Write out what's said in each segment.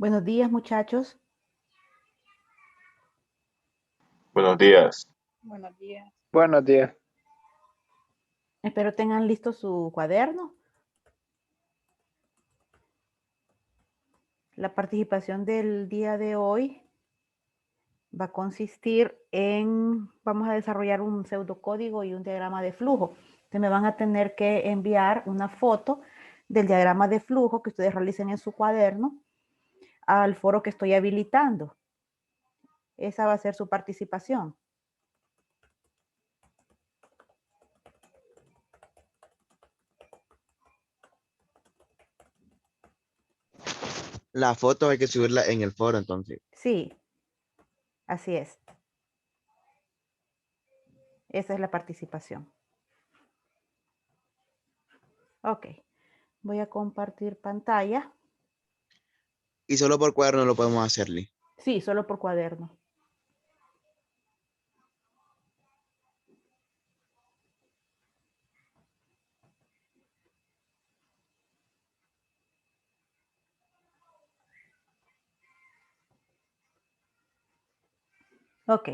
Buenos días, muchachos. Buenos días. Buenos días. Buenos días. Espero tengan listo su cuaderno. La participación del día de hoy va a consistir vamos a desarrollar un pseudocódigo y un diagrama de flujo. Entonces me van a tener que enviar una foto del diagrama de flujo que ustedes realicen en su cuaderno al foro que estoy habilitando. Esa va a ser su participación. La foto hay que subirla en el foro, entonces. Sí, así es. Esa es la participación. Ok, voy a compartir pantalla. Y solo por cuaderno lo podemos hacerle. Sí, solo por cuaderno. Ok.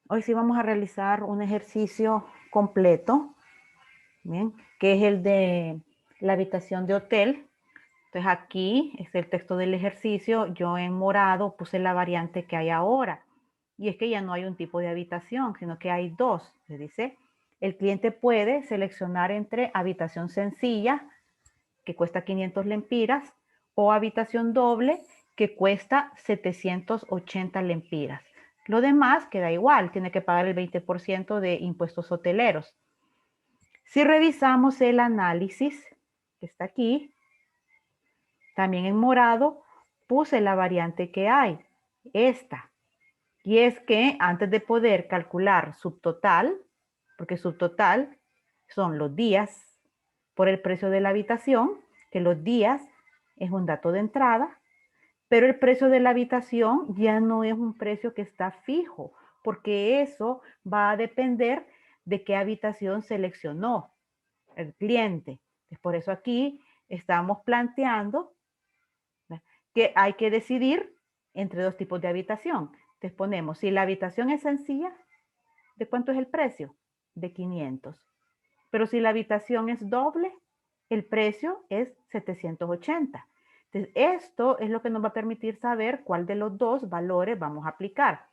Hoy sí vamos a realizar un ejercicio completo, ¿bien? Que es el de la habitación de hotel. Entonces aquí es el texto del ejercicio. Yo en morado puse la variante que hay ahora. Y es que ya no hay un tipo de habitación, sino que hay dos. Se dice, el cliente puede seleccionar entre habitación sencilla, que cuesta 500 lempiras, o habitación doble, que cuesta 780 lempiras. Lo demás queda igual, tiene que pagar el 20% de impuestos hoteleros. Si revisamos el análisis, que está aquí, también en morado, puse la variante que hay, esta. Y es que antes de poder calcular subtotal, porque subtotal son los días por el precio de la habitación, que los días es un dato de entrada, pero el precio de la habitación ya no es un precio que está fijo, porque eso va a depender de qué habitación seleccionó el cliente. Es por eso aquí estamos planteando que hay que decidir entre dos tipos de habitación. Entonces ponemos, si la habitación es sencilla, ¿de cuánto es el precio? De 500. Pero si la habitación es doble, el precio es 780. Entonces, esto es lo que nos va a permitir saber cuál de los dos valores vamos a aplicar.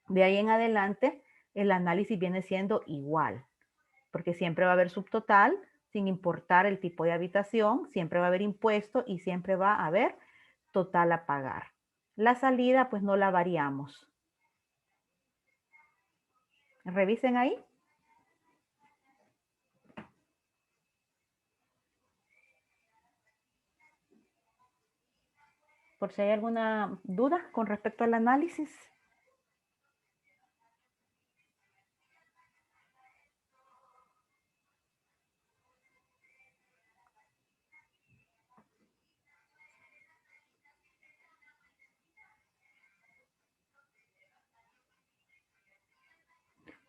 De ahí en adelante, el análisis viene siendo igual, porque siempre va a haber subtotal, sin importar el tipo de habitación, siempre va a haber impuesto y siempre va a haber total a pagar. La salida, pues no la variamos. Revisen ahí. Por si hay alguna duda con respecto al análisis.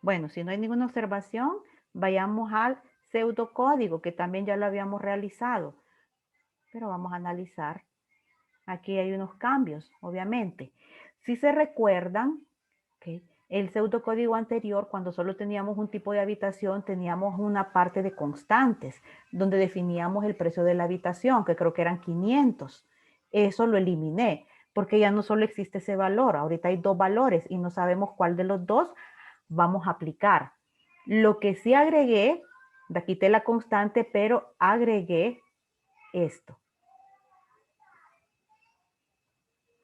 Bueno, si no hay ninguna observación, vayamos al pseudocódigo, que también ya lo habíamos realizado. Pero vamos a analizar. Aquí hay unos cambios, obviamente. Si se recuerdan, ¿okay? El pseudocódigo anterior, cuando solo teníamos un tipo de habitación, teníamos una parte de constantes, donde definíamos el precio de la habitación, que creo que eran 500. Eso lo eliminé, porque ya no solo existe ese valor, ahorita hay dos valores y no sabemos cuál de los dos vamos a aplicar. Lo que sí agregué, de quité la constante, pero agregué esto.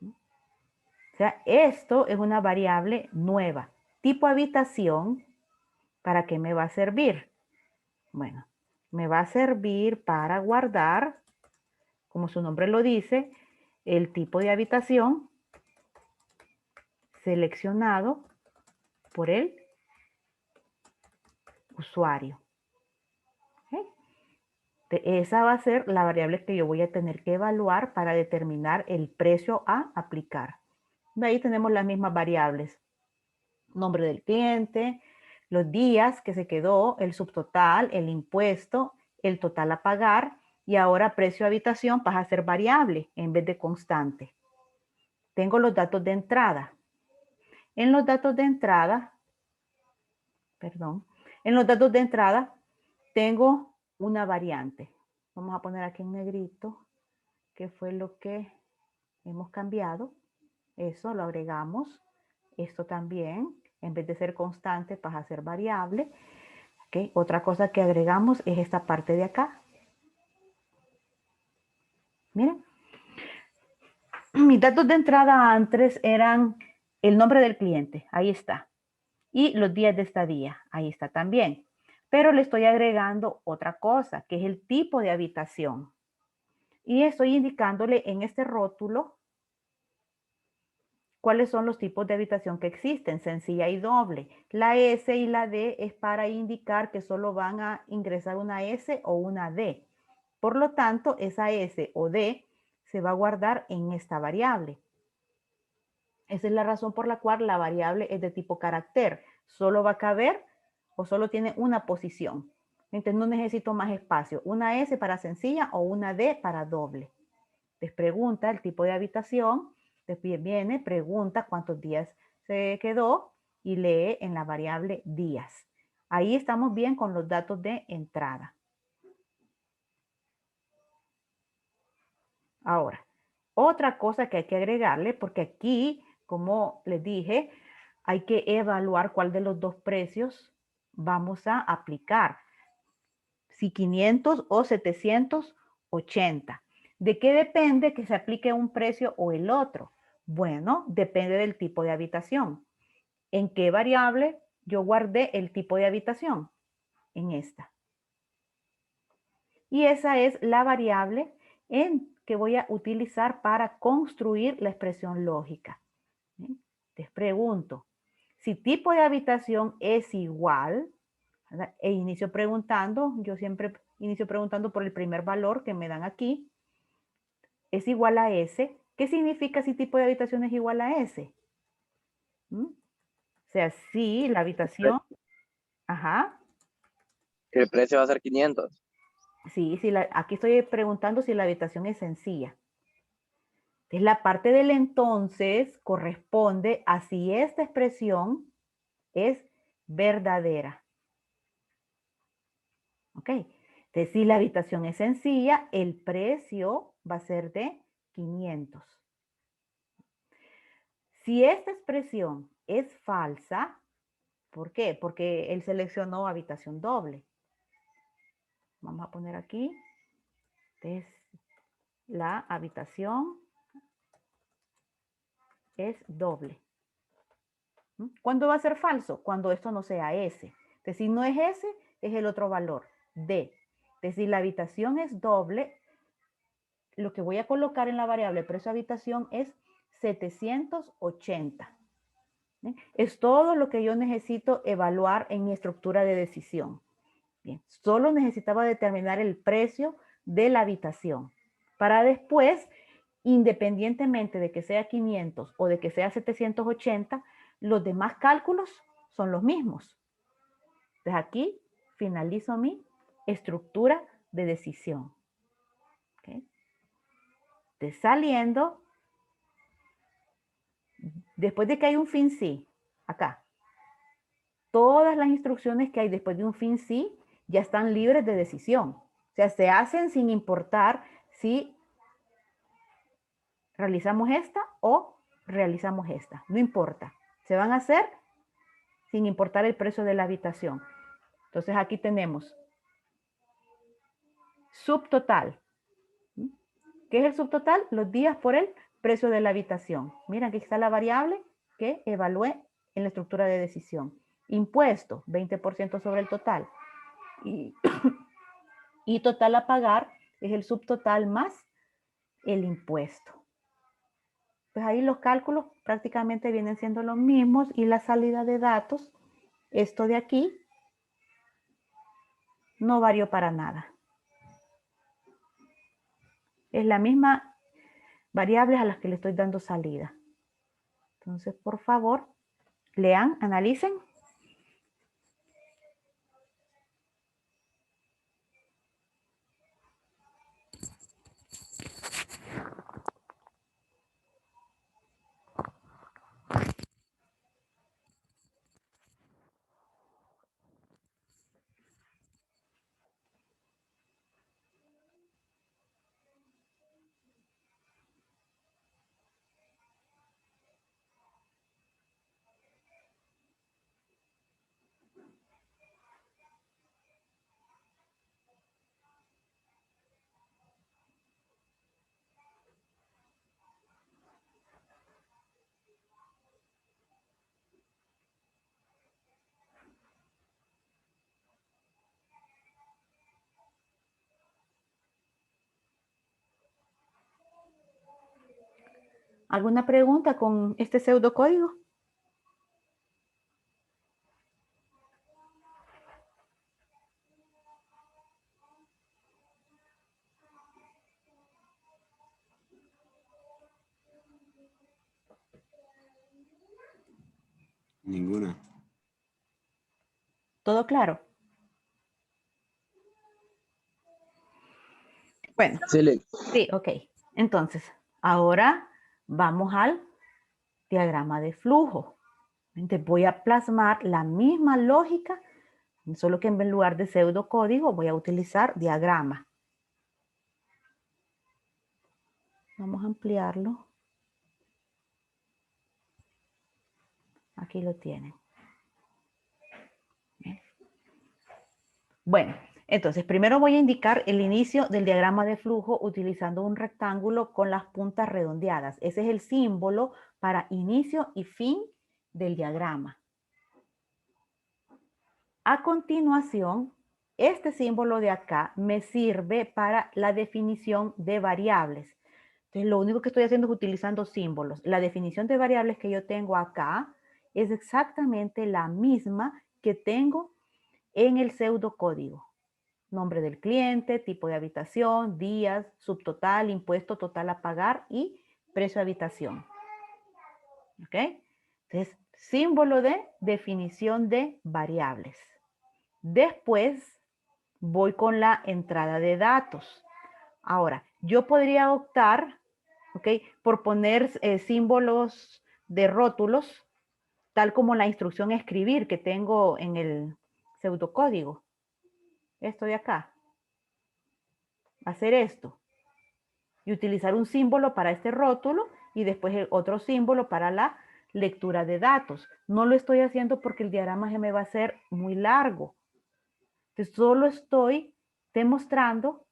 O sea, esto es una variable nueva. Tipo habitación, ¿para qué me va a servir? Bueno, me va a servir para guardar, como su nombre lo dice, el tipo de habitación seleccionado por el usuario. ¿Okay? Esa va a ser la variable que yo voy a tener que evaluar para determinar el precio a aplicar. De ahí tenemos las mismas variables. Nombre del cliente, los días que se quedó, el subtotal, el impuesto, el total a pagar Y ahora precio de habitación pasa a ser variable en vez de constante. Tengo los datos de entrada. En los datos de entrada, tengo una variante. Vamos a poner aquí en negrito, que fue lo que hemos cambiado. Eso lo agregamos. Esto también, en vez de ser constante, pasa a ser variable. ¿Okay? Otra cosa que agregamos es esta parte de acá. Miren. Mis datos de entrada antes eran el nombre del cliente. Ahí está. Y los días de estadía. Ahí está también. Pero le estoy agregando otra cosa, que es el tipo de habitación. Y estoy indicándole en este rótulo cuáles son los tipos de habitación que existen, sencilla y doble. La S y la D es para indicar que solo van a ingresar una S o una D. Por lo tanto, esa S o D se va a guardar en esta variable. Esa es la razón por la cual la variable es de tipo carácter. Solo va a caber o solo tiene una posición. Entonces no necesito más espacio. Una S para sencilla o una D para doble. Les pregunta el tipo de habitación. Después viene, pregunta cuántos días se quedó y lee en la variable días. Ahí estamos bien con los datos de entrada. Ahora, otra cosa que hay que agregarle, porque aquí, como les dije, hay que evaluar cuál de los dos precios vamos a aplicar. Si 500 o 780. ¿De qué depende que se aplique un precio o el otro? Bueno, depende del tipo de habitación. ¿En qué variable yo guardé el tipo de habitación? En esta. Y esa es la variable que voy a utilizar para construir la expresión lógica. Les pregunto, si tipo de habitación es igual, ¿verdad? E inicio preguntando, yo siempre inicio preguntando por el primer valor que me dan aquí, es igual a S. ¿Qué significa si tipo de habitación es igual a S? O sea, si la habitación, ajá, El precio va a ser 500. sí, aquí estoy preguntando si la habitación es sencilla. Entonces, la parte del entonces corresponde a si esta expresión es verdadera. ¿Ok? Entonces, si la habitación es sencilla, el precio va a ser de 500. Si esta expresión es falsa, ¿por qué? Porque él seleccionó habitación doble. Vamos a poner aquí. Entonces, la habitación es doble. ¿Cuándo va a ser falso? Cuando esto no sea S. Entonces, si no es S, es el otro valor, D. Entonces, si la habitación es doble, lo que voy a colocar en la variable precio de habitación es 780. Es todo lo que yo necesito evaluar en mi estructura de decisión. Bien, solo necesitaba determinar el precio de la habitación para después, independientemente de que sea 500 o de que sea 780, los demás cálculos son los mismos. Entonces aquí finalizo mi estructura de decisión. ¿Okay? Entonces, saliendo, después de que hay un fin sí, acá, todas las instrucciones que hay después de un fin sí ya están libres de decisión. O sea, se hacen sin importar si realizamos esta o realizamos esta. No importa. Se van a hacer sin importar el precio de la habitación. Entonces aquí tenemos subtotal. ¿Qué es el subtotal? Los días por el precio de la habitación. Miren, aquí está la variable que evalué en la estructura de decisión. Impuesto, 20% sobre el total. Y total a pagar es el subtotal más el impuesto. Pues ahí los cálculos prácticamente vienen siendo los mismos y la salida de datos, esto de aquí, no varió para nada. Es la misma variable a las que le estoy dando salida. Entonces, por favor, lean, analicen. ¿Alguna pregunta con este pseudocódigo? Ninguna. ¿Todo claro? Bueno, Sí, sí, ok. Entonces, ahora vamos al diagrama de flujo. Entonces, voy a plasmar la misma lógica, solo que en lugar de pseudocódigo voy a utilizar diagrama. Vamos a ampliarlo. Aquí lo tienen. Bien. Bueno, entonces primero voy a indicar el inicio del diagrama de flujo utilizando un rectángulo con las puntas redondeadas. Ese es el símbolo para inicio y fin del diagrama. A continuación, este símbolo de acá me sirve para la definición de variables. Entonces, lo único que estoy haciendo es utilizando símbolos. La definición de variables que yo tengo acá es exactamente la misma que tengo en el pseudocódigo. Nombre del cliente, tipo de habitación, días, subtotal, impuesto total a pagar y precio de habitación. ¿Ok? Entonces, símbolo de definición de variables. Después voy con la entrada de datos. Ahora, yo podría optar, ¿ok?, por poner símbolos de rótulos, tal como la instrucción a escribir que tengo en el pseudocódigo. Esto de acá. Hacer esto. Y utilizar un símbolo para este rótulo y después el otro símbolo para la lectura de datos. No lo estoy haciendo porque el diagrama se me va a hacer muy largo. Entonces, solo estoy demostrando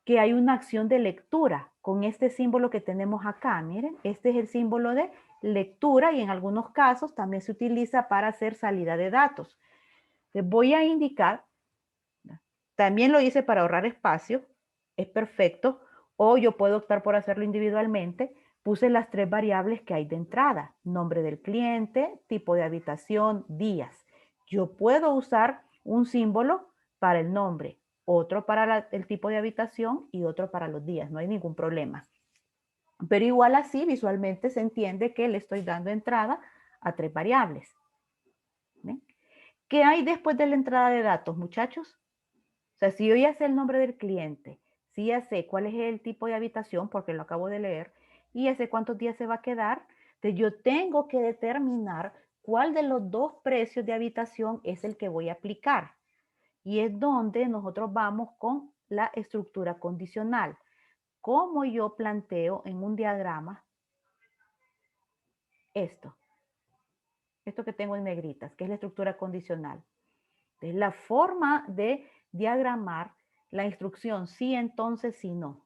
que hay una acción de lectura con este símbolo que tenemos acá. Miren, este es el símbolo de lectura y en algunos casos también se utiliza para hacer salida de datos. Les voy a indicar, también lo hice para ahorrar espacio, es perfecto, o yo puedo optar por hacerlo individualmente. Puse las 3 variables que hay de entrada: nombre del cliente, tipo de habitación, días. Yo puedo usar un símbolo para el nombre, otro para el tipo de habitación y otro para los días, no hay ningún problema. Pero igual así visualmente se entiende que le estoy dando entrada a 3 variables. ¿Ven? ¿Qué hay después de la entrada de datos, muchachos? O sea, si yo ya sé el nombre del cliente, si ya sé cuál es el tipo de habitación, porque lo acabo de leer, y ya sé cuántos días se va a quedar, entonces yo tengo que determinar cuál de los 2 precios de habitación es el que voy a aplicar. Y es donde nosotros vamos con la estructura condicional. Como yo planteo en un diagrama esto que tengo en negritas, que es la estructura condicional. Es la forma de diagramar la instrucción sí, entonces, sí, no.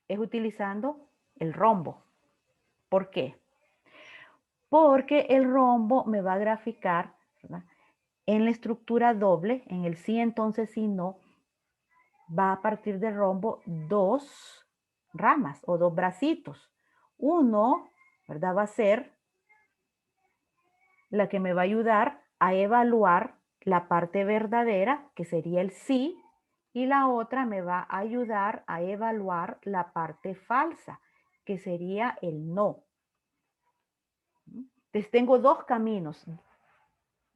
Es utilizando el rombo. ¿Por qué? Porque el rombo me va a graficar, ¿verdad?, en la estructura doble, en el sí, entonces, sí, no, va a partir del rombo 2 ramas o 2 bracitos. Uno, ¿verdad?, va a ser la que me va a ayudar a evaluar la parte verdadera, que sería el sí, y la otra me va a ayudar a evaluar la parte falsa, que sería el no. Entonces tengo 2 caminos.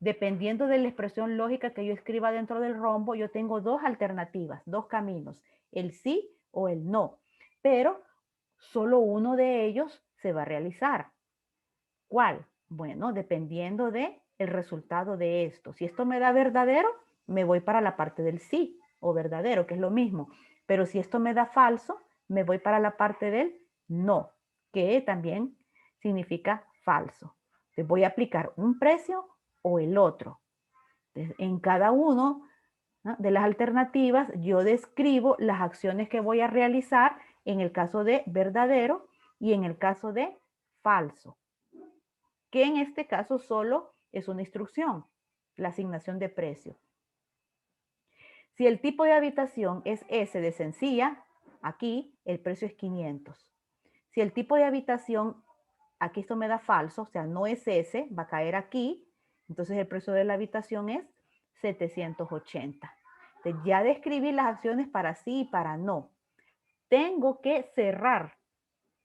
Dependiendo de la expresión lógica que yo escriba dentro del rombo, yo tengo 2 alternativas, 2 caminos, el sí o el no. Pero solo uno de ellos se va a realizar. ¿Cuál? Bueno, dependiendo de el resultado de esto. Si esto me da verdadero, me voy para la parte del sí o verdadero, que es lo mismo. Pero si esto me da falso, me voy para la parte del no, que también significa falso. Entonces voy a aplicar un precio o el otro. Entonces, en cada uno, ¿no?, de las alternativas, yo describo las acciones que voy a realizar en el caso de verdadero y en el caso de falso, que en este caso solo es una instrucción, la asignación de precio. Si el tipo de habitación es S de sencilla, aquí el precio es 500. Si el tipo de habitación, aquí esto me da falso, o sea, no es S, va a caer aquí, entonces el precio de la habitación es 780. Entonces, ya describí las acciones para sí y para no. Tengo que cerrar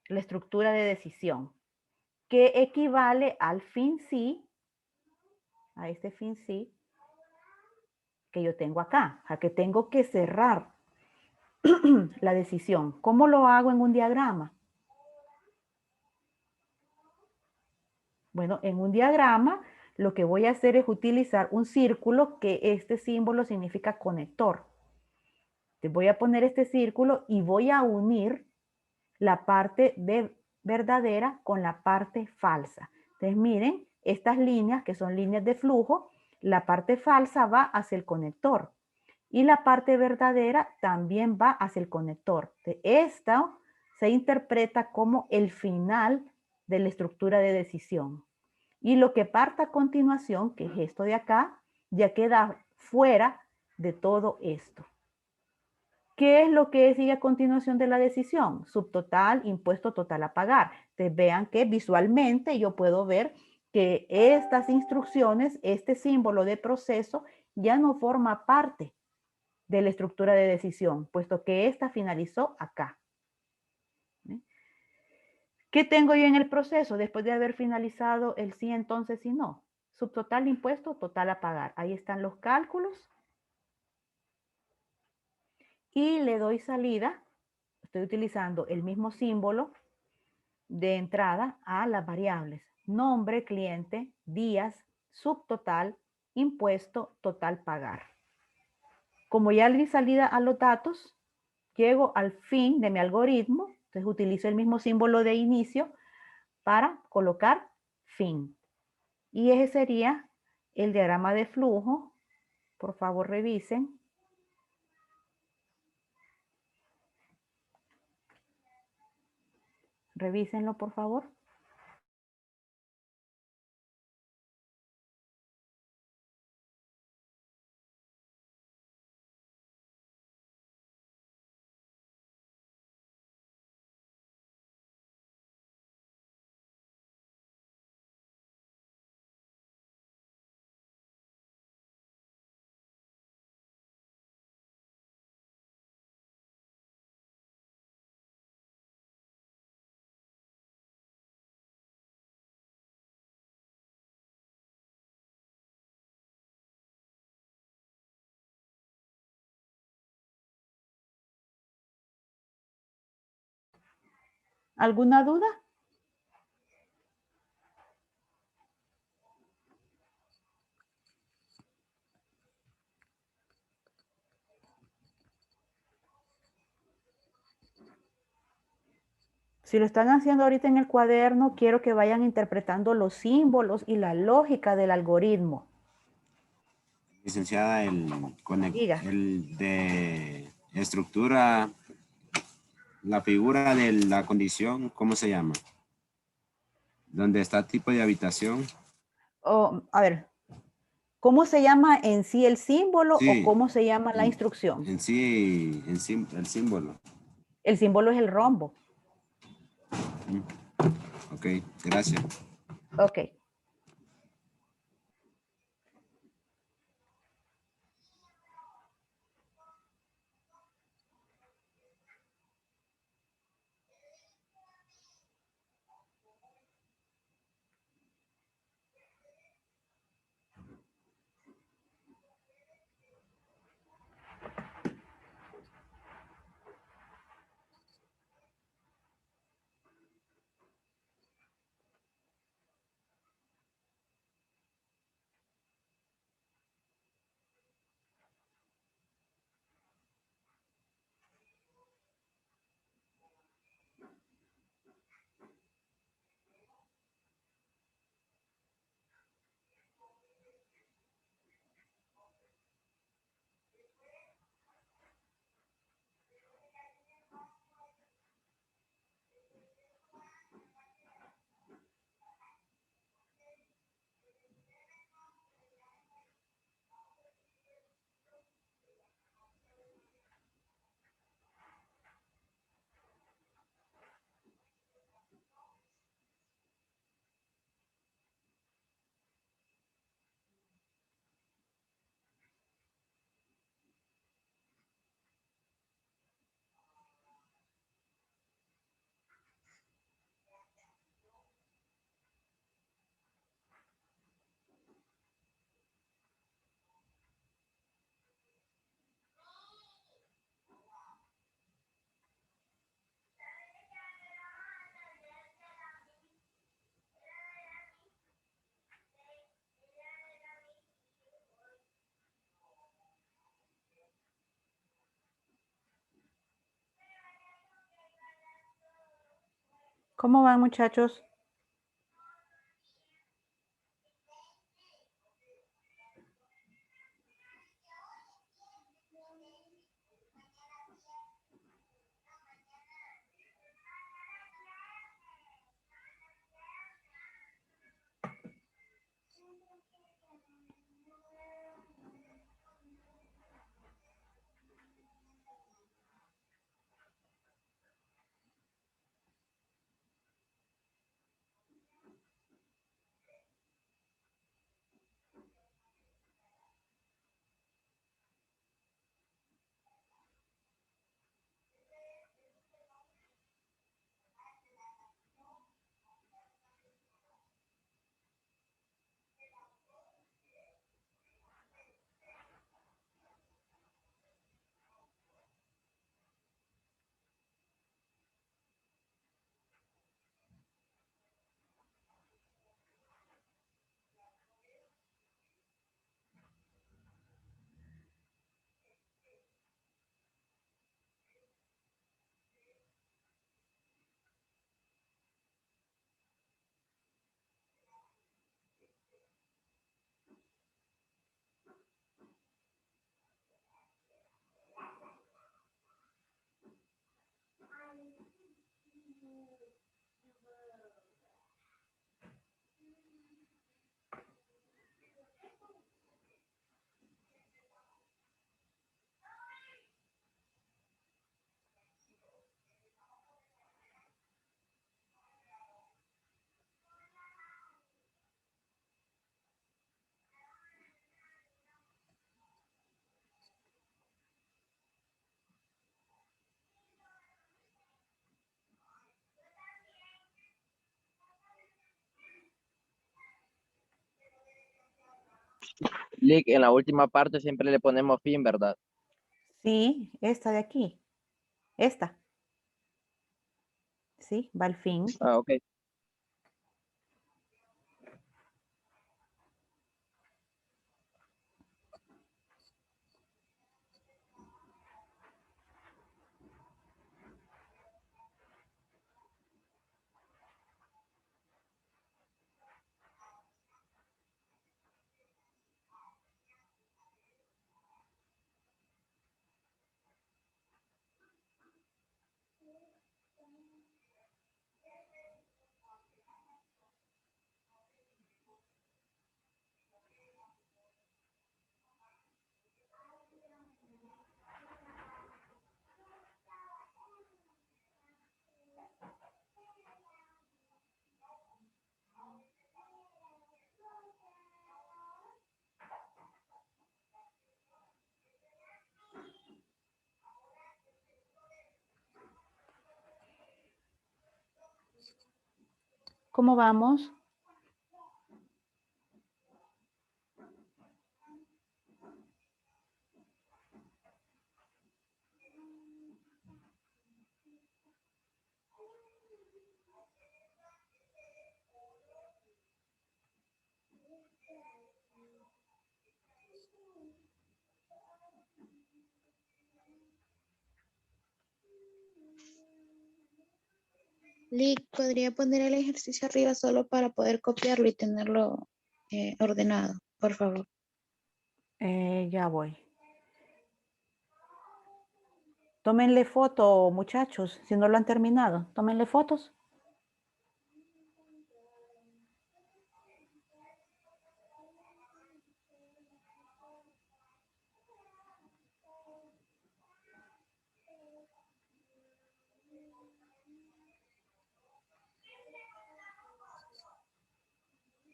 la estructura de decisión, que equivale al fin sí, a este fin sí, que yo tengo acá, a que tengo que cerrar la decisión. ¿Cómo lo hago en un diagrama? Bueno, en un diagrama lo que voy a hacer es utilizar un círculo, que este símbolo significa conector. Te voy a poner este círculo y voy a unir la parte de verdadera con la parte falsa. Entonces miren, estas líneas que son líneas de flujo, la parte falsa va hacia el conector y la parte verdadera también va hacia el conector. Esta se interpreta como el final de la estructura de decisión. Y lo que parta a continuación, que es esto de acá, ya queda fuera de todo esto. ¿Qué es lo que sigue a continuación de la decisión? Subtotal, impuesto total a pagar. Entonces vean que visualmente yo puedo ver que estas instrucciones, este símbolo de proceso, ya no forma parte de la estructura de decisión, puesto que esta finalizó acá. ¿Qué tengo yo en el proceso después de haber finalizado el sí, entonces y no? Subtotal, impuesto total a pagar. Ahí están los cálculos. Y le doy salida. Estoy utilizando el mismo símbolo de entrada a las variables. Nombre, cliente, días, subtotal, impuesto, total pagar. Como ya le di salida a los datos, llego al fin de mi algoritmo. Entonces utilizo el mismo símbolo de inicio para colocar fin. Y ese sería el diagrama de flujo. Por favor, revisen. Revísenlo, por favor. ¿Alguna duda? Si lo están haciendo ahorita en el cuaderno, quiero que vayan interpretando los símbolos y la lógica del algoritmo. Licenciada, Diga. el de estructura, la figura de la condición, ¿cómo se llama? ¿Dónde está tipo de habitación? A ver, ¿cómo se llama en sí el símbolo o Sí, cómo se llama la instrucción? en sí, el símbolo. El símbolo es el rombo. Ok, gracias. Ok. ¿Cómo van, muchachos? Lick, en la última parte siempre le ponemos fin, ¿verdad? Sí, esta de aquí. Esta. Sí, va al fin. Ah, ok. ¿Cómo vamos? Lick, ¿podría poner el ejercicio arriba solo para poder copiarlo y tenerlo ordenado, por favor? Ya voy. Tómenle foto, muchachos, si no lo han terminado. Tómenle fotos.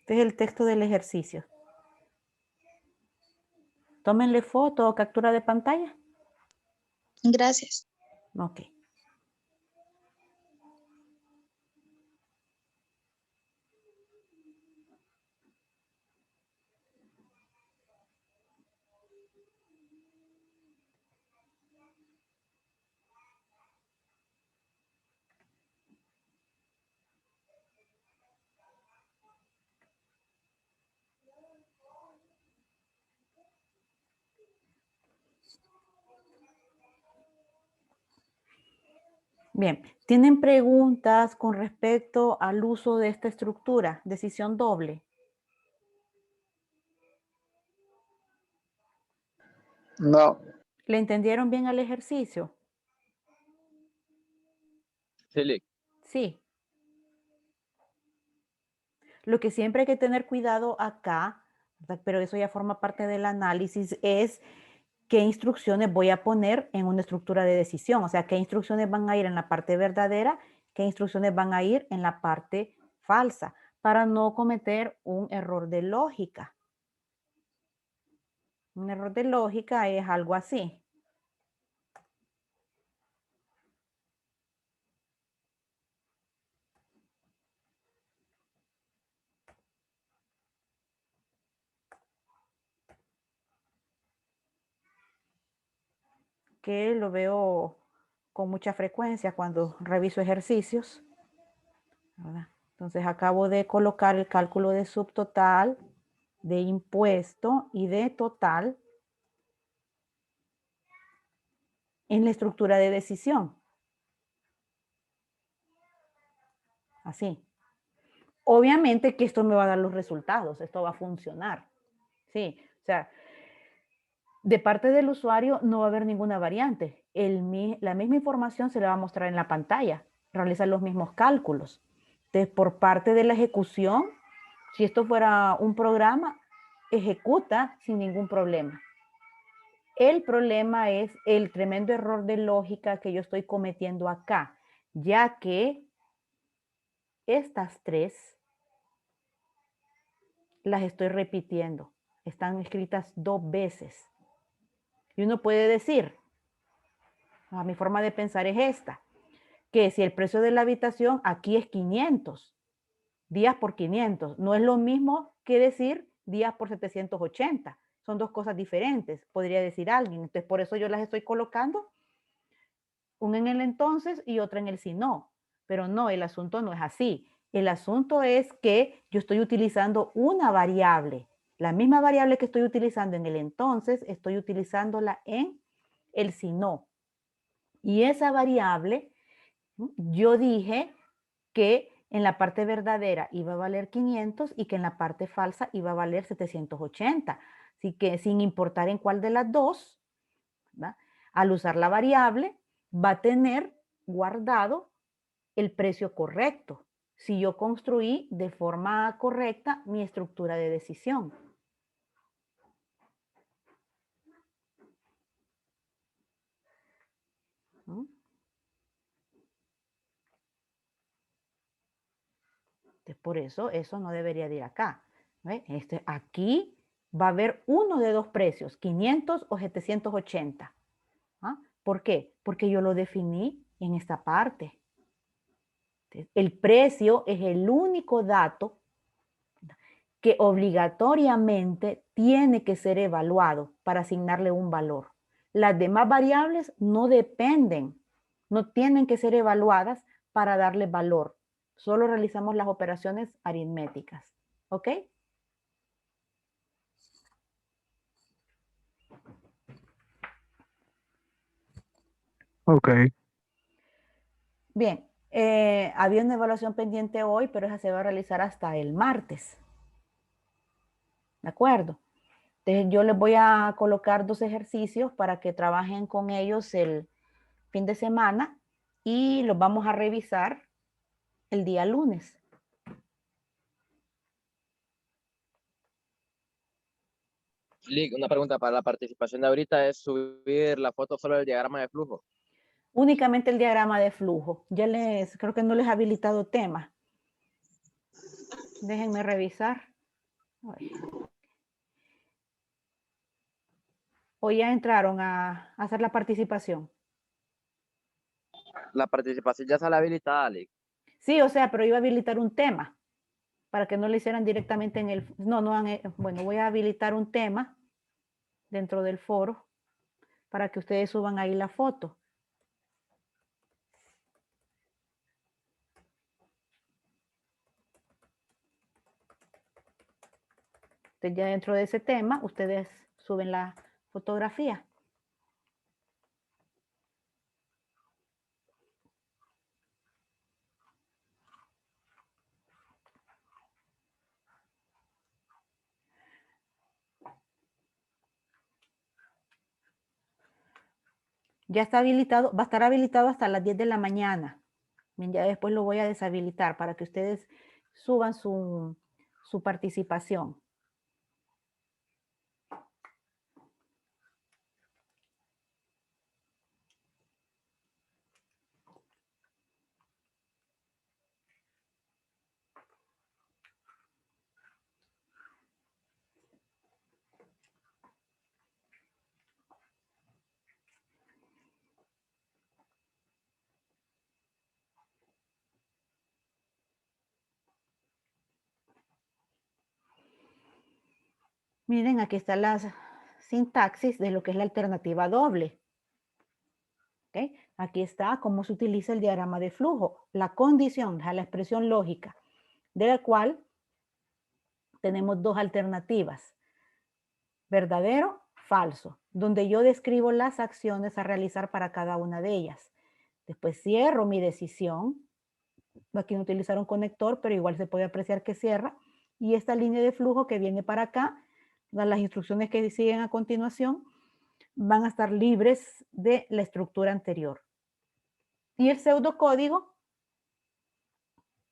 Este es el texto del ejercicio. Tómenle foto o captura de pantalla. Gracias. Ok. Bien, ¿tienen preguntas con respecto al uso de esta estructura, decisión doble? No. ¿Le entendieron bien al ejercicio? Sí, Lick. Sí. Lo que siempre hay que tener cuidado acá, ¿verdad? Pero eso ya forma parte del análisis, es qué instrucciones voy a poner en una estructura de decisión. O sea, qué instrucciones van a ir en la parte verdadera, qué instrucciones van a ir en la parte falsa, para no cometer un error de lógica. Un error de lógica es algo así. Que lo veo con mucha frecuencia cuando reviso ejercicios, ¿verdad? Entonces acabo de colocar el cálculo de subtotal, de impuesto y de total en la estructura de decisión. Así. Obviamente que esto me va a dar los resultados, esto va a funcionar. Sí, o sea, de parte del usuario no va a haber ninguna variante. La misma información se le va a mostrar en la pantalla, realizar los mismos cálculos. Entonces, por parte de la ejecución, si esto fuera un programa, ejecuta sin ningún problema. El problema es el tremendo error de lógica que yo estoy cometiendo acá, ya que estas tres las estoy repitiendo. Están escritas 2 veces. Y uno puede decir, mi forma de pensar es esta, que si el precio de la habitación aquí es 500, días por 500, no es lo mismo que decir días por 780. Son dos cosas diferentes, podría decir alguien. Entonces, por eso yo las estoy colocando, una en el entonces y otra en el si no. Pero no, el asunto no es así. El asunto es que yo estoy utilizando una variable. La misma variable que estoy utilizando en el entonces, estoy utilizándola en el si no. Y esa variable, yo dije que en la parte verdadera iba a valer 500 y que en la parte falsa iba a valer 780. Así que sin importar en cuál de las dos, ¿verdad? Al usar la variable, va a tener guardado el precio correcto, si yo construí de forma correcta mi estructura de decisión. ¿Mm? Entonces, por eso no debería de ir acá. ¿Ve? Aquí va a haber uno de dos precios, 500 o 780. ¿Ah? ¿Por qué? Porque yo lo definí en esta parte. El precio es el único dato que obligatoriamente tiene que ser evaluado para asignarle un valor. Las demás variables no dependen, no tienen que ser evaluadas para darle valor. Solo realizamos las operaciones aritméticas. ¿Ok? Ok. Bien, había una evaluación pendiente hoy, pero esa se va a realizar hasta el martes. ¿De acuerdo? Entonces yo les voy a colocar 2 ejercicios para que trabajen con ellos el fin de semana y los vamos a revisar el día lunes. Lick, una pregunta para la participación de ahorita es subir la foto solo del diagrama de flujo. Únicamente el diagrama de flujo. Creo que no les he habilitado tema. Déjenme revisar. Ay. O ya entraron a hacer la participación. La participación ya sale habilitada, Lick. Sí, o sea, pero iba a habilitar un tema para que no lo hicieran directamente en el... bueno, voy a habilitar un tema dentro del foro para que ustedes suban ahí la foto. Entonces ya dentro de ese tema, ustedes suben la fotografía. Ya está habilitado, va a estar habilitado hasta las 10 de la mañana. Bien, ya después lo voy a deshabilitar para que ustedes suban su participación. Miren, aquí está la sintaxis de lo que es la alternativa doble. ¿Okay? Aquí está cómo se utiliza el diagrama de flujo, la condición, la expresión lógica, de la cual tenemos dos alternativas, verdadero, falso, donde yo describo las acciones a realizar para cada una de ellas. Después cierro mi decisión. Aquí no utilizaron conector, pero igual se puede apreciar que cierra. Y esta línea de flujo que viene para acá, las instrucciones que siguen a continuación, van a estar libres de la estructura anterior. Y el pseudocódigo,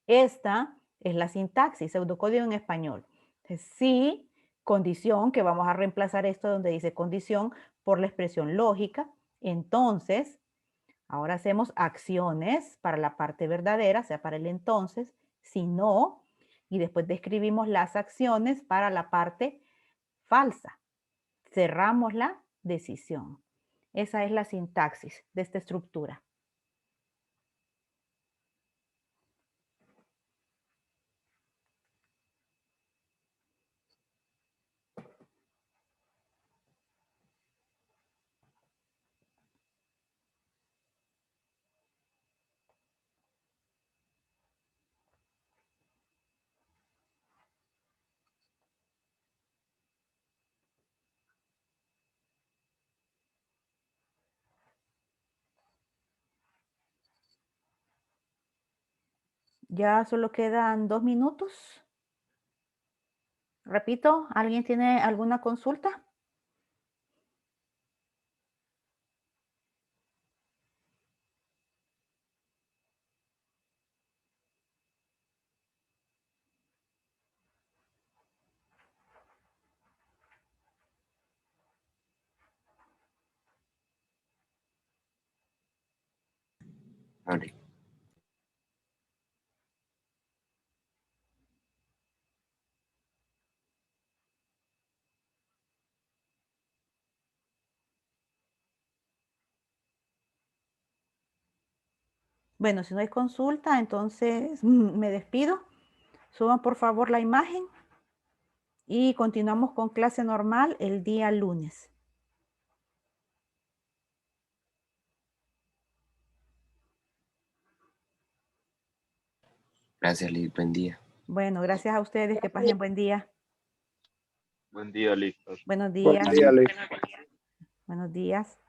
esta es la sintaxis, pseudocódigo en español. Entonces, sí, condición, que vamos a reemplazar esto donde dice condición por la expresión lógica. Entonces, ahora hacemos acciones para la parte verdadera, o sea, para el entonces, si no, y después describimos las acciones para la parte falsa. Cerramos la decisión. Esa es la sintaxis de esta estructura. Ya solo quedan 2 minutos. Repito, ¿alguien tiene alguna consulta? Vale. Bueno, si no hay consulta, entonces me despido. Suban por favor la imagen y continuamos con clase normal el día lunes. Gracias, Liz. Buen día. Bueno, gracias a ustedes. Que pasen buen día. Buen día, Liz. Buenos Buen días. día, Liz. Buenos días.